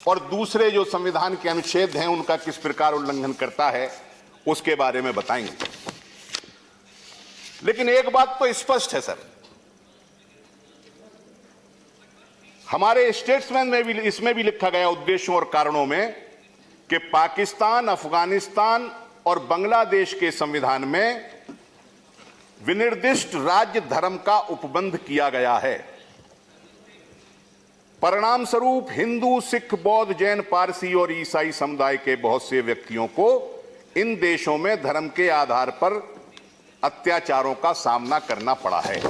और दूसरे जो संविधान के अनुच्छेद हैं उनका किस प्रकार उल्लंघन करता है उसके बारे में बताएंगे। लेकिन एक बात तो स्पष्ट है सर, हमारे स्टेट्समैन में भी इसमें भी लिखा गया उद्देश्यों और कारणों में कि पाकिस्तान, अफगानिस्तान और बांग्लादेश के संविधान में विनिर्दिष्ट राज्य धर्म का उपबंध किया गया है। परिणाम स्वरूप हिंदू, सिख, बौद्ध, जैन, पारसी और ईसाई समुदाय के बहुत से व्यक्तियों को इन देशों में धर्म के आधार पर अत्याचारों का सामना करना पड़ा है।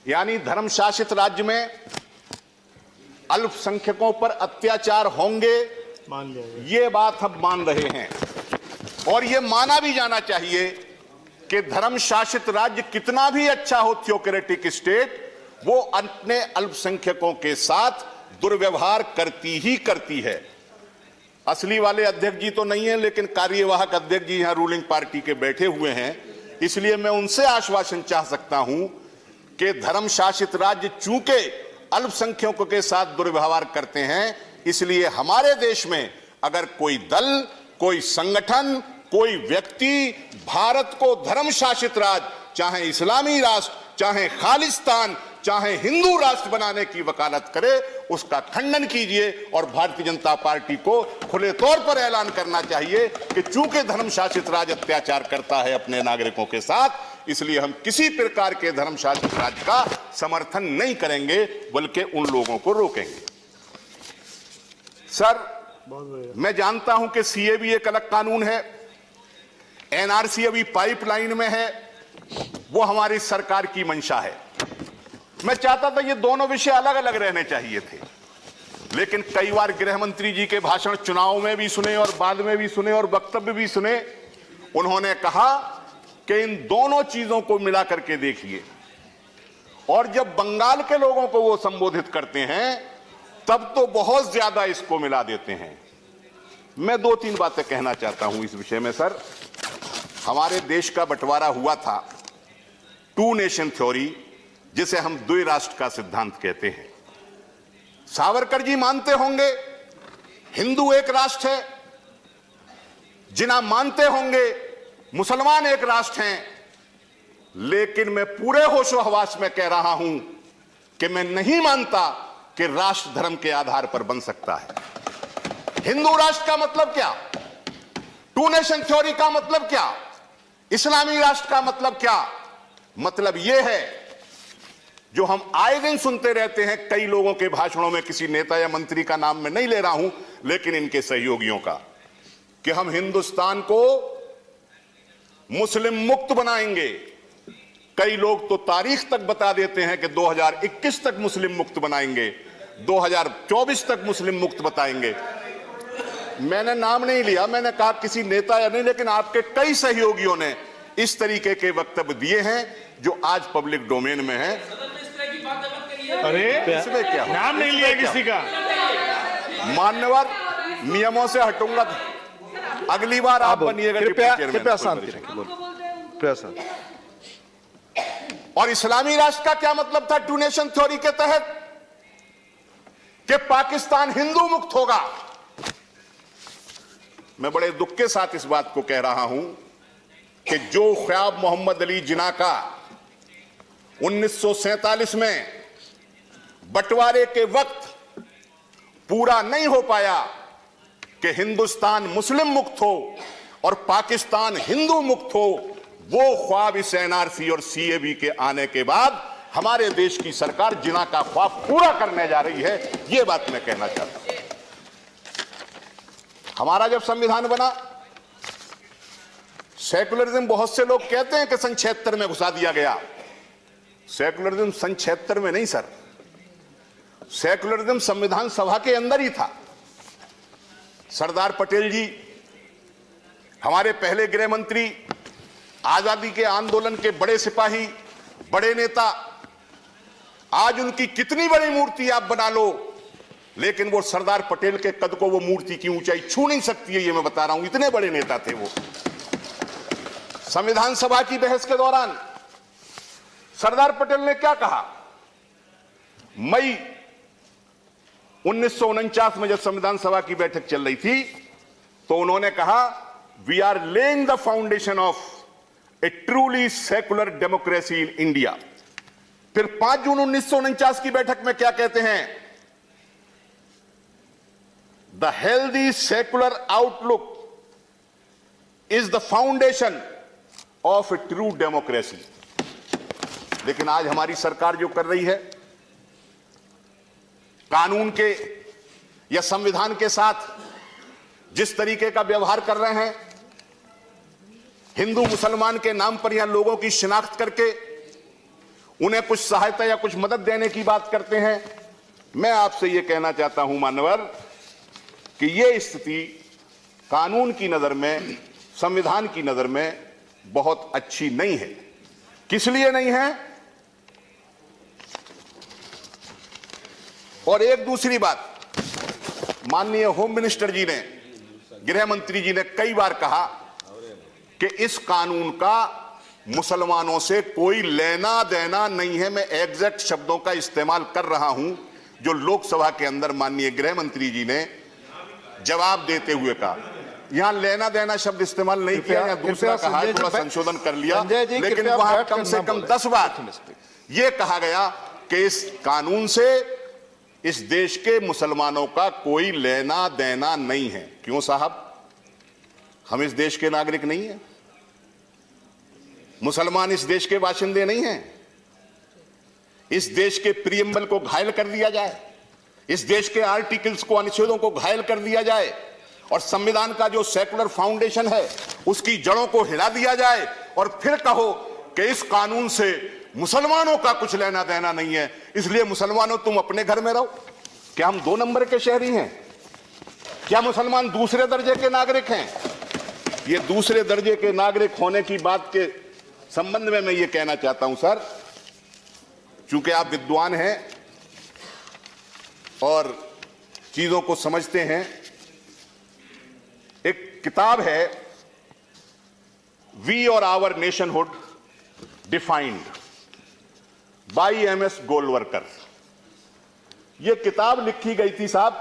यानी धर्म शासित राज्य में अल्पसंख्यकों पर अत्याचार होंगे, मान लिया, ये बात हम मान रहे हैं। और ये माना भी जाना चाहिए कि धर्म शासित राज्य कितना भी अच्छा हो, थियोक्रेटिक स्टेट, वो अपने अल्पसंख्यकों के साथ दुर्व्यवहार करती ही करती है। असली वाले अध्यक्ष जी तो नहीं है, लेकिन कार्यवाहक अध्यक्ष जी यहां रूलिंग पार्टी के बैठे हुए हैं, इसलिए मैं उनसे आश्वासन चाह सकता हूं कि धर्म शासित राज्य चूंकि अल्पसंख्यकों के साथ दुर्व्यवहार करते हैं, इसलिए हमारे देश में अगर कोई दल, कोई संगठन, कोई व्यक्ति भारत को धर्म शासित राज्य, चाहे इस्लामी राष्ट्र, चाहे खालिस्तान, चाहे हिंदू राष्ट्र बनाने की वकालत करे, उसका खंडन कीजिए और भारतीय जनता पार्टी को खुले तौर पर ऐलान करना चाहिए कि चूंकि धर्म शासित राज्य अत्याचार करता है अपने नागरिकों के साथ, इसलिए हम किसी प्रकार के धर्म शासित राज्य का समर्थन नहीं करेंगे, बल्कि उन लोगों को रोकेंगे। सर, मैं जानता हूं कि सीएबी एक अलग कानून है, एनआरसी अभी पाइपलाइन में है, वो हमारी सरकार की मंशा है। मैं चाहता था ये दोनों विषय अलग अलग रहने चाहिए थे, लेकिन कई बार गृह मंत्री जी के भाषण चुनाव में भी सुने और बाद में भी सुने और वक्तव्य भी सुने, उन्होंने कहा कि इन दोनों चीजों को मिला करके देखिए। और जब बंगाल के लोगों को वो संबोधित करते हैं तब तो बहुत ज्यादा इसको मिला देते हैं। मैं दो तीन बातें कहना चाहता हूं इस विषय में। सर, हमारे देश का बंटवारा हुआ था टू नेशन थ्योरी, जिसे हम द्वि राष्ट्र का सिद्धांत कहते हैं। सावरकर जी मानते होंगे हिंदू एक राष्ट्र है, जिन्ना मानते होंगे मुसलमान एक राष्ट्र हैं, लेकिन मैं पूरे होशो हवास में कह रहा हूं कि मैं नहीं मानता कि राष्ट्र धर्म के आधार पर बन सकता है। हिंदू राष्ट्र का मतलब क्या, टू नेशन थ्योरी का मतलब क्या, इस्लामी राष्ट्र का मतलब क्या? मतलब यह है जो हम आए दिन सुनते रहते हैं कई लोगों के भाषणों में, किसी नेता या मंत्री का नाम मैं नहीं ले रहा हूं, लेकिन इनके सहयोगियों का, कि हम हिंदुस्तान को मुस्लिम मुक्त बनाएंगे। कई लोग तो तारीख तक बता देते हैं कि 2021 तक मुस्लिम मुक्त बनाएंगे, 2024 तक मुस्लिम मुक्त बताएंगे। मैंने नाम नहीं लिया, मैंने कहा किसी नेता या नहीं, लेकिन आपके कई सहयोगियों ने इस तरीके के वक्तव्य दिए हैं जो आज पब्लिक डोमेन में है। अरे इसमें क्या नाम नहीं लिया किसी का। मान्यवर, नियमों से हटूंगा, अगली बार आप बनिएगा। कृपया शांति रखिए। और इस्लामी राष्ट्र का क्या मतलब था टू नेशन थ्योरी के तहत? कि पाकिस्तान हिंदू मुक्त होगा। मैं बड़े दुख के साथ इस बात को कह रहा हूं कि जो ख्याब मोहम्मद अली जिन्ना का 1947 में बंटवारे के वक्त पूरा नहीं हो पाया कि हिंदुस्तान मुस्लिम मुक्त हो और पाकिस्तान हिंदू मुक्त हो, वो ख्वाब इस एनआरसी और सीएबी के आने के बाद हमारे देश की सरकार जिन्ना का ख्वाब पूरा करने जा रही है। यह बात मैं कहना चाहता हूं। हमारा जब संविधान बना, सेकुलरिज्म, बहुत से लोग कहते हैं कि सन 76 में घुसा दिया गया। सेकुलरिज्म सन 76 में नहीं सर, सेकुलरिज्म संविधान सभा के अंदर ही था। सरदार पटेल जी, हमारे पहले गृह मंत्री, आजादी के आंदोलन के बड़े सिपाही, बड़े नेता, आज उनकी कितनी बड़ी मूर्ति आप बना लो, लेकिन वो सरदार पटेल के कद को वो मूर्ति की ऊंचाई छू नहीं सकती है। ये मैं बता रहा हूं, इतने बड़े नेता थे वो। संविधान सभा की बहस के दौरान सरदार पटेल ने क्या कहा? मई 1949 में जब संविधान सभा की बैठक चल रही थी तो उन्होंने कहा, we are laying the foundation of a truly secular democracy in India. फिर 5 जून 1949 की बैठक में क्या कहते हैं? The healthy secular outlook is the foundation of A true democracy. लेकिन आज हमारी सरकार जो कर रही है, कानून के या संविधान के साथ जिस तरीके का व्यवहार कर रहे हैं, हिंदू मुसलमान के नाम पर यहां लोगों की शिनाख्त करके उन्हें कुछ सहायता या कुछ मदद देने की बात करते हैं। मैं आपसे यह कहना चाहता हूं मान्यवर कि यह स्थिति कानून की नजर में, संविधान की नजर में बहुत अच्छी नहीं है। किस लिए नहीं है? और एक दूसरी बात, माननीय होम मिनिस्टर जी ने, गृह मंत्री जी ने कई बार कहा कि इस कानून का मुसलमानों से कोई लेना देना नहीं है। मैं एग्जैक्ट शब्दों का इस्तेमाल कर रहा हूं जो लोकसभा के अंदर माननीय गृह मंत्री जी ने जवाब देते हुए कहा। यहां लेना देना शब्द इस्तेमाल नहीं किया, या दूसरा कहा है, थोड़ा संशोधन कर लिया, लेकिन वहां कम से कम 10 बार यह कहा गया कि इस कानून से इस देश के मुसलमानों का कोई लेना देना नहीं है। क्यों साहब? हम इस देश के नागरिक नहीं हैं? मुसलमान इस देश के बाशिंदे नहीं हैं? इस देश के प्रियम्बल को घायल कर दिया जाए, इस देश के आर्टिकल्स को, अनुच्छेदों को घायल कर दिया जाए, और संविधान का जो सेकुलर फाउंडेशन है उसकी जड़ों को हिला दिया जाए, और फिर कहो कि इस कानून से मुसलमानों का कुछ लेना देना नहीं है, इसलिए मुसलमानों तुम अपने घर में रहो। क्या हम 2 नंबर के शहरी हैं? क्या मुसलमान दूसरे दर्जे के नागरिक हैं? ये दूसरे दर्जे के नागरिक होने की बात के संबंध में मैं ये कहना चाहता हूं सर, चूंकि आप विद्वान हैं और चीजों को समझते हैं, एक किताब है we or our nationhood defined by MS Golwalkar. यह किताब लिखी गई थी साहब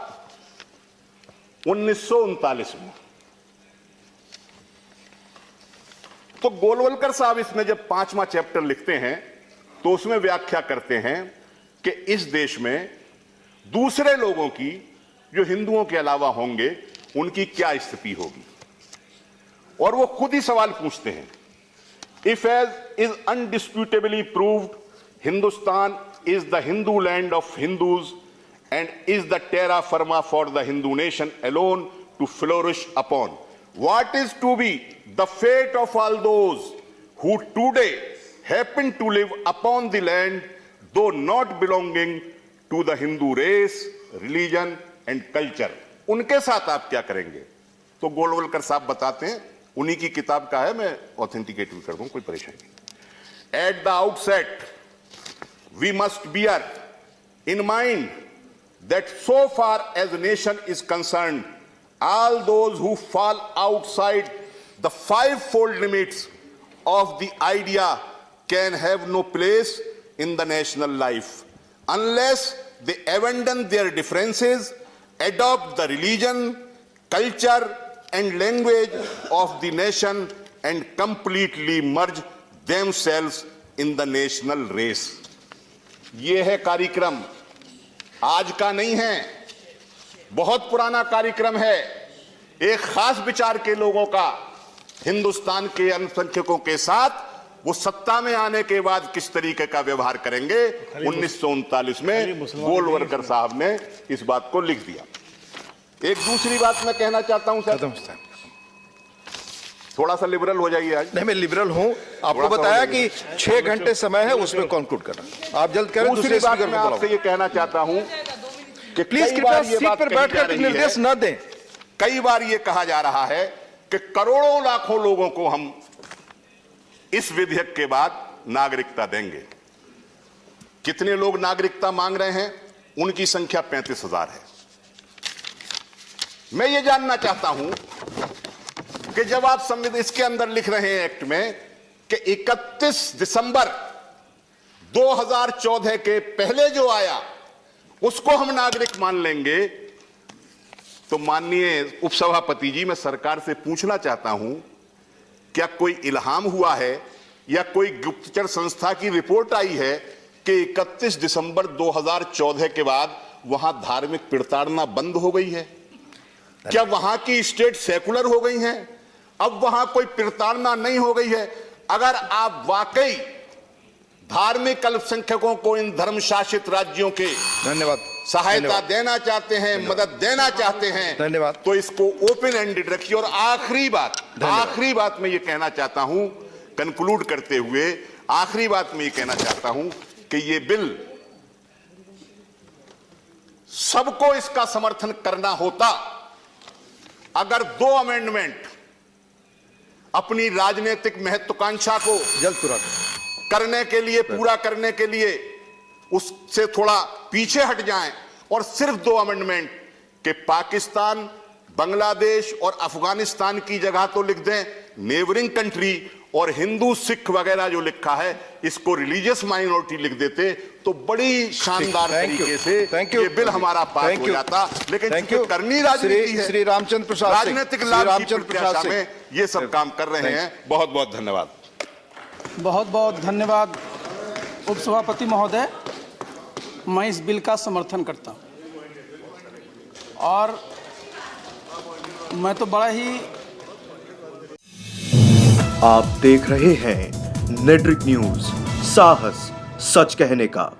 1939 में। तो गोलवलकर साहब इसमें जब 5वां चैप्टर लिखते हैं तो उसमें व्याख्या करते हैं कि इस देश में दूसरे लोगों की, जो हिंदुओं के अलावा होंगे, उनकी क्या स्थिति होगी। और वो खुद ही सवाल पूछते हैं, if as is undisputably proved Hindustan is the Hindu land of Hindus and is the terra firma for the Hindu nation alone to flourish upon. What is to be the fate of all those who today happen to live upon the land, though not belonging to the Hindu race, religion and culture? उनके साथ आप क्या करेंगे? तो गोलवलकर साहब बताते हैं, उन्हीं की किताब का है, मैं ऑथेंटिकेट भी कर दूं, कोई परेशानी नहीं। At the outset, we must bear in mind that so far as a nation is concerned, all those who fall outside the 5-fold limits of the idea can have no place in the national life unless they abandon their differences, adopt the religion, culture and language of the nation and completely merge themselves in the national race. यह है कार्यक्रम, आज का नहीं है, बहुत पुराना कार्यक्रम है। एक खास विचार के लोगों का हिंदुस्तान के अल्पसंख्यकों के साथ वो सत्ता में आने के बाद किस तरीके का व्यवहार करेंगे, 1939 में गोलवलकर साहब ने इस बात को लिख दिया। एक दूसरी बात मैं कहना चाहता हूं सर, थोड़ा सा लिबरल हो जाइए आज। नहीं, मैं लिबरल हूं, आपको बताया कि 6 घंटे समय है, उसमें कंक्लूड करना। आप जल्द करें। दूसरी बात मैं आपसे ये कहना चाहता हूं कि प्लीज कृपया सीट पर बैठकर निर्देश न दें। कई बार ये कहा जा रहा है कि करोड़ों लाखों लोगों को हम इस विधेयक के बाद नागरिकता देंगे। कितने लोग नागरिकता मांग रहे हैं? उनकी संख्या 35,000 है। मैं ये जानना चाहता हूं कि जब आप संविधान इसके अंदर लिख रहे हैं एक्ट में कि 31 दिसंबर 2014 के पहले जो आया उसको हम नागरिक मान लेंगे, तो माननीय उपसभापति जी, मैं सरकार से पूछना चाहता हूं, क्या कोई इल्हाम हुआ है या कोई गुप्तचर संस्था की रिपोर्ट आई है कि 31 दिसंबर 2014 के बाद वहां धार्मिक प्रताड़ना बंद हो गई है? क्या वहां की स्टेट सेकुलर हो गई है? अब वहां कोई प्रताड़ना नहीं हो गई है? अगर आप वाकई धार्मिक अल्पसंख्यकों को इन धर्म शासित राज्यों के धन्यवाद सहायता देना चाहते हैं, मदद देना चाहते हैं, धन्यवाद। तो इसको ओपन एंडेड रखिए। और आखिरी बात मैं ये कहना चाहता हूं, कंक्लूड करते हुए आखिरी बात मैं ये कहना चाहता हूं कि ये बिल, सबको इसका समर्थन करना होता अगर 2 अमेंडमेंट अपनी राजनीतिक महत्वाकांक्षा को जल्द पूरा करने के लिए, पूरा करने के लिए उससे थोड़ा पीछे हट जाएं और सिर्फ 2 अमेंडमेंट के पाकिस्तान, बांग्लादेश और अफगानिस्तान की जगह तो लिख दें नेबरिंग कंट्री, और हिंदू सिख वगैरह जो लिखा है इसको रिलीजियस माइनॉरिटी लिख देते, तो बड़ी शानदार तरीके से ये बिल हमारा पास हो जाता। लेकिन चूंकि करनी राजनीति है, श्री रामचंद्र प्रसाद राजनीतिक लाभ की प्रत्याशा में ये सब काम कर रहे हैं। बहुत बहुत धन्यवाद। बहुत बहुत धन्यवाद उपसभापति महोदय। मैं इस बिल का समर्थन करता हूं और मैं तो बड़ा ही आप देख रहे हैं नेट्रिक न्यूज, साहस सच कहने का।